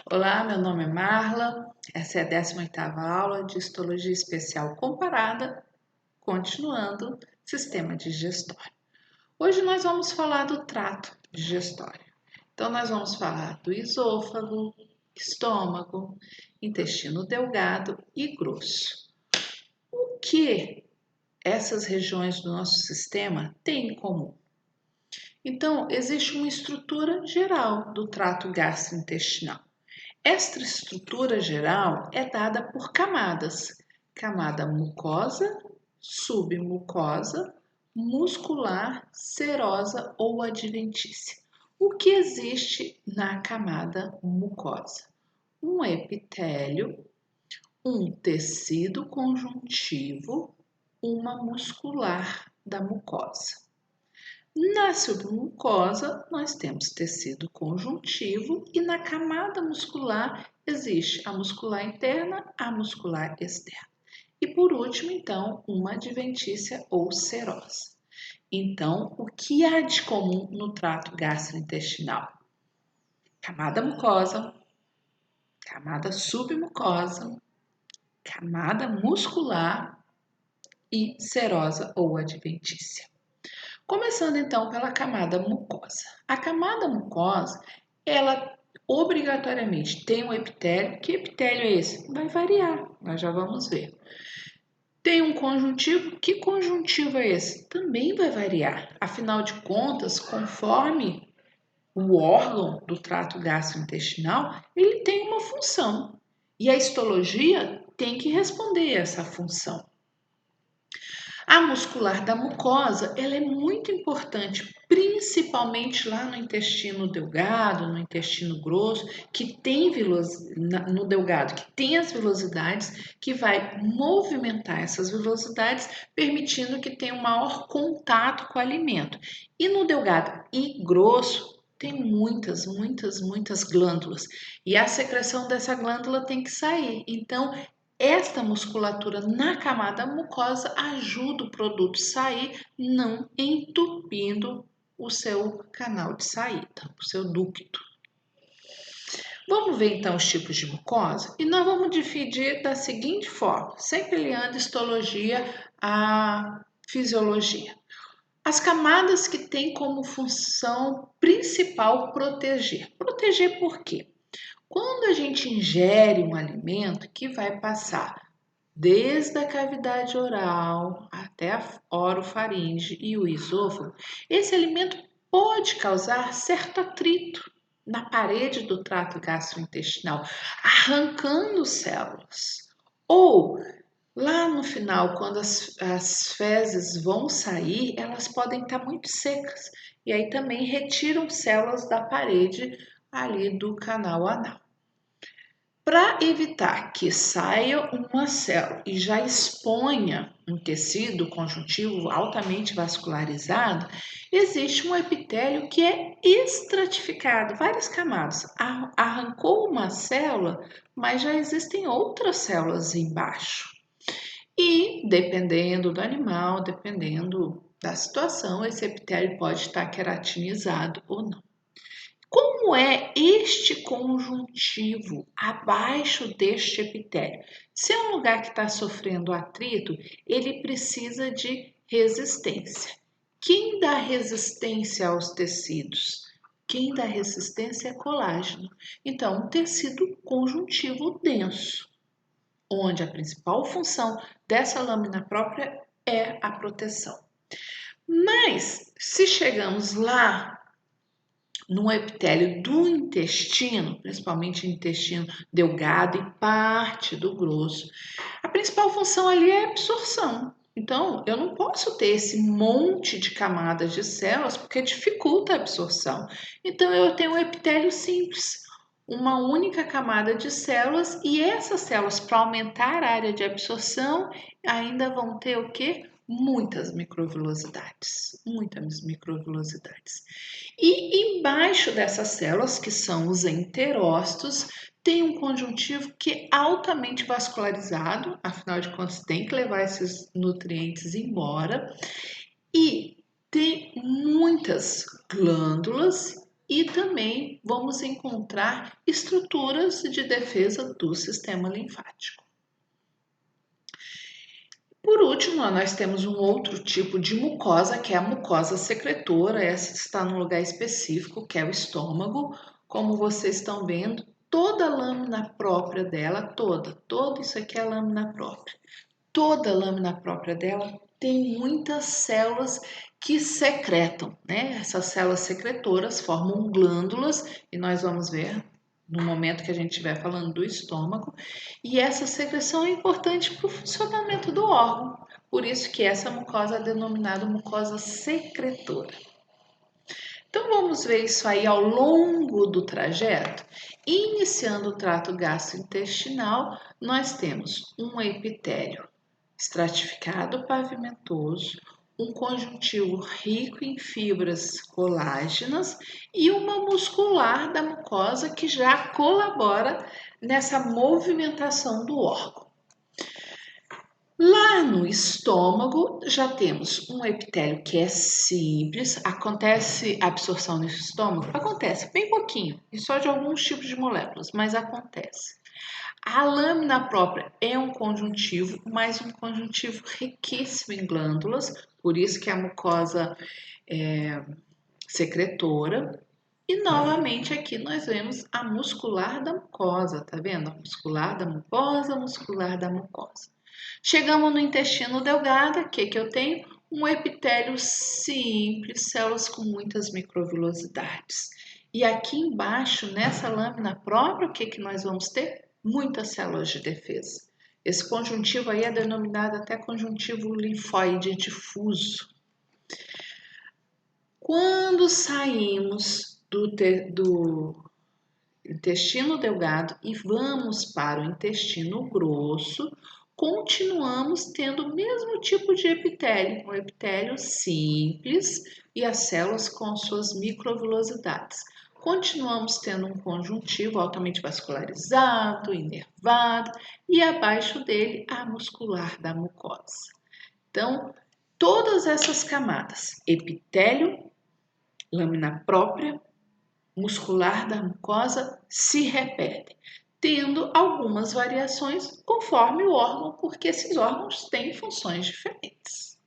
Olá, meu nome é Marla, essa é a 18ª aula de Histologia Especial Comparada, continuando Sistema Digestório. Hoje nós vamos falar do trato digestório. Então, nós vamos falar do esôfago, estômago, intestino delgado e grosso. O que essas regiões do nosso sistema têm em comum? Então, existe uma estrutura geral do trato gastrointestinal. Esta estrutura geral é dada por camadas: camada mucosa, submucosa, muscular, serosa ou adventícia. O que existe na camada mucosa? Um epitélio, um tecido conjuntivo, uma muscular da mucosa. Na submucosa, nós temos tecido conjuntivo e na camada muscular existe a muscular interna, a muscular externa. E por último, então, uma adventícia ou serosa. Então, o que há de comum no trato gastrointestinal? Camada mucosa, camada submucosa, camada muscular e serosa ou adventícia. Começando então pela camada mucosa. A camada mucosa, ela obrigatoriamente tem um epitélio. Que epitélio é esse? Vai variar, nós já vamos ver. Tem um conjuntivo. Que conjuntivo é esse? Também vai variar. Afinal de contas, conforme o órgão do trato gastrointestinal, ele tem uma função. E a histologia tem que responder a essa função. A muscular da mucosa, ela é muito importante, principalmente lá no intestino delgado, no intestino grosso, que tem no delgado, que tem as vilosidades, que vai movimentar essas vilosidades, permitindo que tenha um maior contato com o alimento. E no delgado e grosso, tem muitas glândulas. E a secreção dessa glândula tem que sair. Então, esta musculatura na camada mucosa ajuda o produto a sair, não entupindo o seu canal de saída, o seu ducto. Vamos ver então os tipos de mucosa e nós vamos dividir da seguinte forma, sempre aliando histologia à fisiologia. As camadas que têm como função principal proteger. Proteger por quê? Quando a gente ingere um alimento que vai passar desde a cavidade oral até a orofaringe e o esôfago, esse alimento pode causar certo atrito na parede do trato gastrointestinal, arrancando células. Ou lá no final, quando as fezes vão sair, elas podem estar muito secas e aí também retiram células da parede ali do canal anal. Para evitar que saia uma célula e já exponha um tecido conjuntivo altamente vascularizado, existe um epitélio que é estratificado, várias camadas. Arrancou uma célula, mas já existem outras células embaixo. E dependendo do animal, dependendo da situação, esse epitélio pode estar queratinizado ou não. Como é este conjuntivo abaixo deste epitélio? Se é um lugar que está sofrendo atrito, ele precisa de resistência. Quem dá resistência aos tecidos? Quem dá resistência é colágeno. Então, um tecido conjuntivo denso, onde a principal função dessa lâmina própria é a proteção. Mas, se chegamos lá no epitélio do intestino, principalmente intestino delgado e parte do grosso, a principal função ali é a absorção. Então, eu não posso ter esse monte de camadas de células porque dificulta a absorção. Então, eu tenho um epitélio simples, uma única camada de células e essas células, para aumentar a área de absorção, ainda vão ter o quê? Muitas microvilosidades. E embaixo dessas células, que são os enterócitos, tem um conjuntivo que é altamente vascularizado, afinal de contas tem que levar esses nutrientes embora, e tem muitas glândulas e também vamos encontrar estruturas de defesa do sistema linfático. Por último, nós temos um outro tipo de mucosa, que é a mucosa secretora. Essa está num lugar específico, que é o estômago. Como vocês estão vendo, toda a lâmina própria dela, toda isso aqui é a lâmina própria. Toda a lâmina própria dela tem muitas células que secretam, né? Essas células secretoras formam glândulas e nós vamos ver no momento que a gente estiver falando do estômago. E essa secreção é importante para o funcionamento do órgão. Por isso que essa mucosa é denominada mucosa secretora. Então vamos ver isso aí ao longo do trajeto. Iniciando o trato gastrointestinal, nós temos um epitélio estratificado pavimentoso, um conjuntivo rico em fibras colágenas e uma muscular da mucosa que já colabora nessa movimentação do órgão. Lá no estômago já temos um epitélio que é simples. Acontece absorção no estômago? Acontece, bem pouquinho, e só de alguns tipos de moléculas, mas acontece. A lâmina própria é um conjuntivo, mas um conjuntivo riquíssimo em glândulas, por isso que a mucosa é secretora. E novamente aqui nós vemos a muscular da mucosa, tá vendo? A muscular da mucosa, muscular da mucosa. Chegamos no intestino delgado, o que eu tenho? Um epitélio simples, células com muitas microvilosidades. E aqui embaixo, nessa lâmina própria, o que nós vamos ter? Muitas células de defesa. Esse conjuntivo aí é denominado até conjuntivo linfóide difuso. Quando saímos do intestino delgado e vamos para o intestino grosso, continuamos tendo o mesmo tipo de epitélio, um epitélio simples e as células com suas microvilosidades. Continuamos tendo um conjuntivo altamente vascularizado, inervado e abaixo dele a muscular da mucosa. Então, todas essas camadas, epitélio, lâmina própria, muscular da mucosa, se repetem, tendo algumas variações conforme o órgão, porque esses órgãos têm funções diferentes.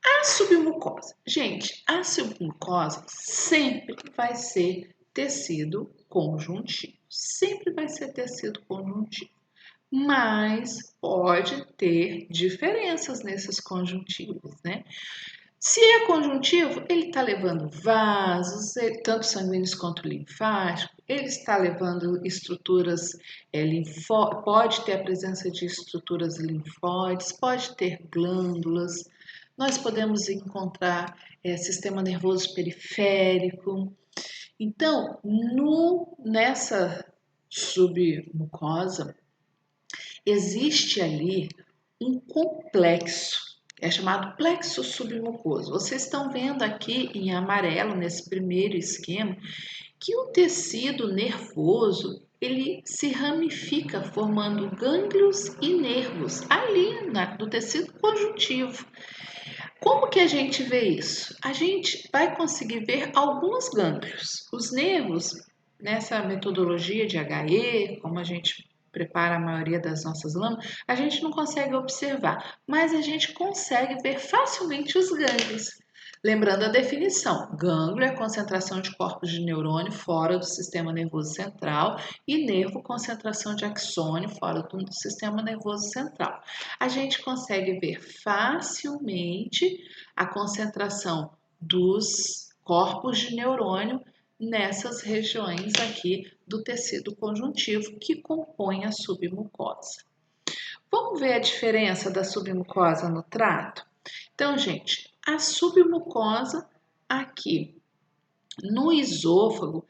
A submucosa. Gente, a submucosa sempre vai ser tecido conjuntivo. Sempre vai ser tecido conjuntivo. Mas pode ter diferenças nesses conjuntivos, né? Se é conjuntivo, ele está levando vasos, tanto sanguíneos quanto linfáticos, ele está levando estruturas pode ter a presença de estruturas linfóides, pode ter glândulas, nós podemos encontrar sistema nervoso periférico. Então, nessa submucosa, existe ali um complexo, é chamado plexo submucoso. Vocês estão vendo aqui em amarelo, nesse primeiro esquema, que o tecido nervoso ele se ramifica formando gânglios e nervos ali no tecido conjuntivo. Como que a gente vê isso? A gente vai conseguir ver alguns gânglios. Os nervos, nessa metodologia de HE, como a gente prepara a maioria das nossas lâminas, a gente não consegue observar, mas a gente consegue ver facilmente os gânglios. Lembrando a definição, gânglio é a concentração de corpos de neurônio fora do sistema nervoso central e nervo, concentração de axônio fora do sistema nervoso central. A gente consegue ver facilmente a concentração dos corpos de neurônio nessas regiões aqui do tecido conjuntivo que compõe a submucosa. Vamos ver a diferença da submucosa no trato? Então, gente, a submucosa aqui no esôfago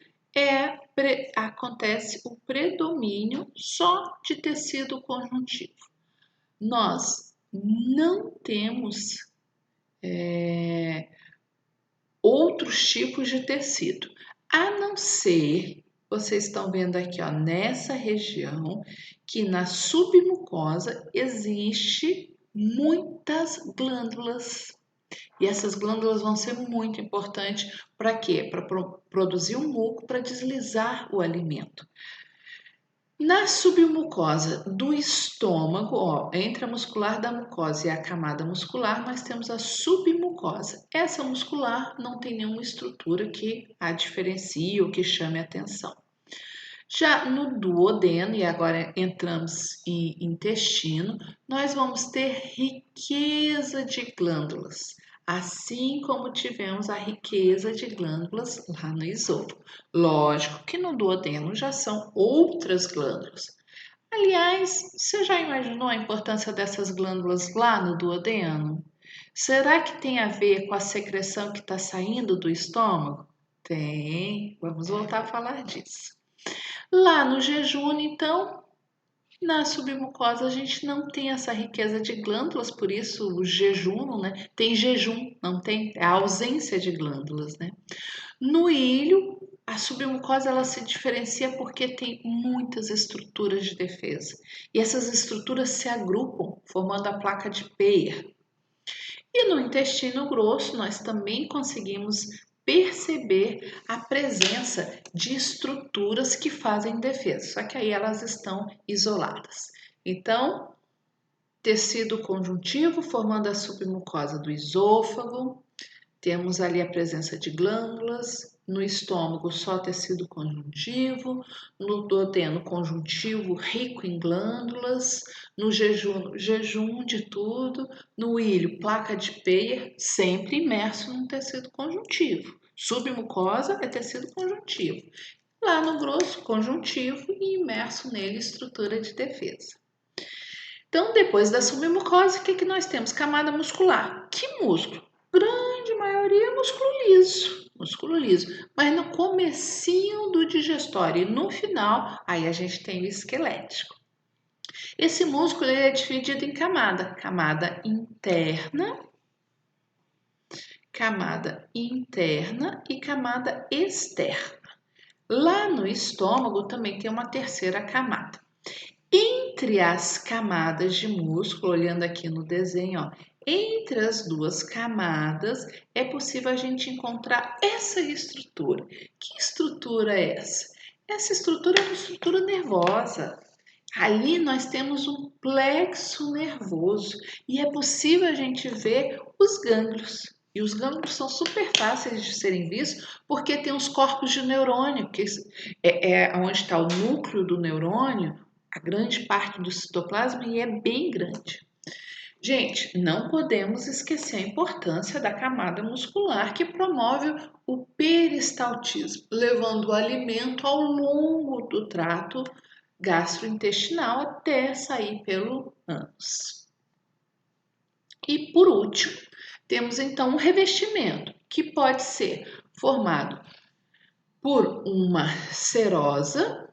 acontece o predomínio só de tecido conjuntivo. Nós não temos outros tipos de tecido, a não ser, vocês estão vendo aqui, ó, nessa região, que na submucosa existe muitas glândulas E essas glândulas vão ser muito importantes para quê? Para produzir um muco para deslizar o alimento. Na submucosa do estômago, ó, entre a muscular da mucosa e a camada muscular, nós temos a submucosa. Essa muscular não tem nenhuma estrutura que a diferencie ou que chame a atenção. Já no duodeno, e agora entramos em intestino, nós vamos ter riqueza de glândulas, assim como tivemos a riqueza de glândulas lá no esôfago. Lógico que no duodeno já são outras glândulas. Aliás, você já imaginou a importância dessas glândulas lá no duodeno? Será que tem a ver com a secreção que está saindo do estômago? Tem, vamos voltar a falar disso. Lá no jejum, então, na submucosa a gente não tem essa riqueza de glândulas, por isso o jejum, né? Tem jejum, não tem a ausência de glândulas, né? No ilho, a submucosa ela se diferencia porque tem muitas estruturas de defesa. E essas estruturas se agrupam, formando a placa de Peyer. E no intestino grosso, nós também conseguimos perceber a presença de estruturas que fazem defesa, só que aí elas estão isoladas. Então, tecido conjuntivo formando a submucosa do esôfago, temos ali a presença de glândulas, no estômago só tecido conjuntivo, no duodeno conjuntivo rico em glândulas, no jejum de tudo, no ilho placa de Peyer, sempre imerso num tecido conjuntivo. Submucosa é tecido conjuntivo. Lá no grosso, conjuntivo e imerso nele estrutura de defesa. Então, depois da submucosa, o que nós temos? Camada muscular. Que músculo? Grande maioria é músculo liso, mas no comecinho do digestório e no final, aí a gente tem o esquelético. Esse músculo ele é dividido em camada interna e camada externa. Lá no estômago também tem uma terceira camada. Entre as camadas de músculo, olhando aqui no desenho, ó, entre as duas camadas é possível a gente encontrar essa estrutura. Que estrutura é essa? Essa estrutura é uma estrutura nervosa. Ali nós temos um plexo nervoso e é possível a gente ver os gânglios. E os gânglios são super fáceis de serem vistos porque tem os corpos de neurônio, que é onde está o núcleo do neurônio, a grande parte do citoplasma e é bem grande. Gente, não podemos esquecer a importância da camada muscular que promove o peristaltismo, levando o alimento ao longo do trato gastrointestinal até sair pelo ânus. E por último, temos então um revestimento que pode ser formado por uma serosa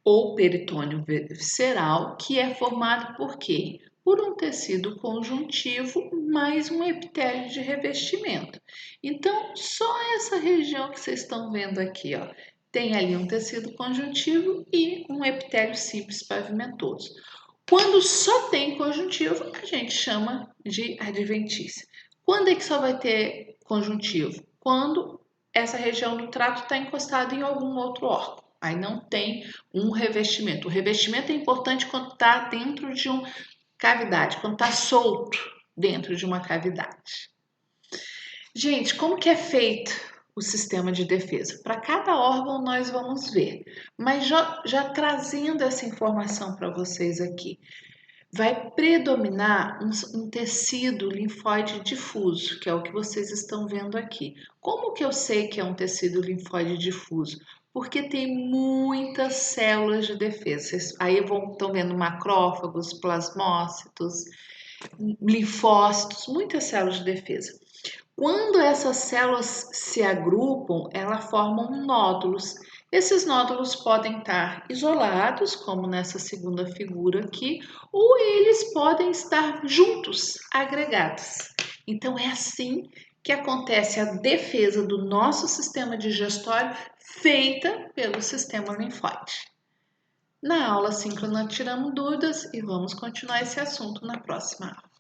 ou peritônio visceral, que é formado por quê? Por um tecido conjuntivo mais um epitélio de revestimento. Então, só essa região que vocês estão vendo aqui, ó, tem ali um tecido conjuntivo e um epitélio simples pavimentoso. Quando só tem conjuntivo, a gente chama de adventícia. Quando é que só vai ter conjuntivo? Quando essa região do trato está encostada em algum outro órgão. Aí não tem um revestimento. O revestimento é importante quando está dentro de uma cavidade, quando está solto dentro de uma cavidade. Gente, como que é feito o sistema de defesa? Para cada órgão nós vamos ver, mas já trazendo essa informação para vocês aqui, vai predominar um tecido linfóide difuso, que é o que vocês estão vendo aqui. Como que eu sei que é um tecido linfóide difuso? Porque tem muitas células de defesa. Vocês aí estão vendo macrófagos, plasmócitos, linfócitos, muitas células de defesa. Quando essas células se agrupam, elas formam nódulos. Esses nódulos podem estar isolados, como nessa segunda figura aqui, ou eles podem estar juntos, agregados. Então é assim que acontece a defesa do nosso sistema digestório feita pelo sistema linfóide. Na aula síncrona tiramos dúvidas e vamos continuar esse assunto na próxima aula.